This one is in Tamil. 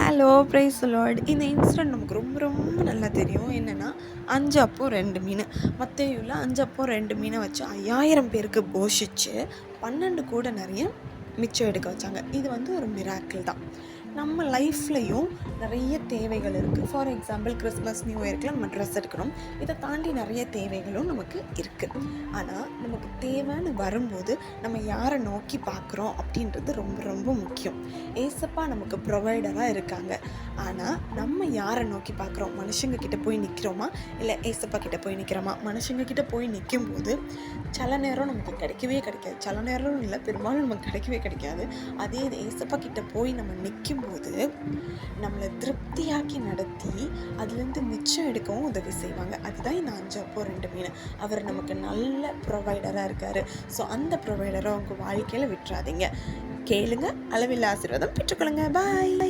Hello price Lord. இந்த இன்சிடென்ட் நமக்கு ரொம்ப ரொம்ப நல்லா தெரியும். என்னென்னா 5 அப்பம் 2 மீன். மத்தேயுவில் 5 அப்பம் 2 மீனை வச்சு 5000 பேருக்கு போஷிச்சு 12 கூட நிறைய மிச்சம் எடுக்க வச்சாங்க. இது ஒரு மிராக்கிள் தான். நம்ம லைஃப்லையும் நிறைய தேவைகள் இருக்குது. ஃபார் எக்ஸாம்பிள் கிறிஸ்மஸ் நியூ இயர்க்குலாம் நம்ம ட்ரெஸ் எடுக்கணும். இதை தாண்டி நிறைய தேவைகளும் நமக்கு இருக்குது. ஆனால் நமக்கு தேவைன்னு வரும்போது நம்ம யாரை நோக்கி பார்க்குறோம் அப்படின்றது ரொம்ப ரொம்ப முக்கியம். ஏசப்பா நமக்கு ப்ரொவைடராக இருக்காங்க. ஆனால் நம்ம யாரை நோக்கி பார்க்குறோம்? மனுஷங்க கிட்ட போய் நிற்கிறோமா, இல்லை ஏசப்பா கிட்ட போய் நிற்கிறோமா? மனுஷங்க கிட்ட போய் நிற்கும் போது சில நேரம் நமக்கு கிடைக்கவே கிடைக்காது. சில நேரம் இல்லை, பெரும்பாலும் நமக்கு கிடைக்கவே கிடைக்காது. அதே இது ஏசப்பா கிட்ட போய் நம்ம நிற்கும் போது நம்மளை திருப்தியாக்கி நடத்தி அதுலேருந்து மிச்சம் எடுக்கவும் உதவி செய்வாங்க. அதுதான் இந்த 5 அப்பம் 2 மீன். அவர் நமக்கு நல்ல ப்ரொவைடராக இருக்கார். ஸோ அந்த ப்ரொவைடரை உங்கள் வாழ்க்கையில் விட்டுறாதீங்க. கேளுங்க, அளவில்லா ஆசீர்வாதம் பெற்றுக்கொள்ளுங்க. பாய்.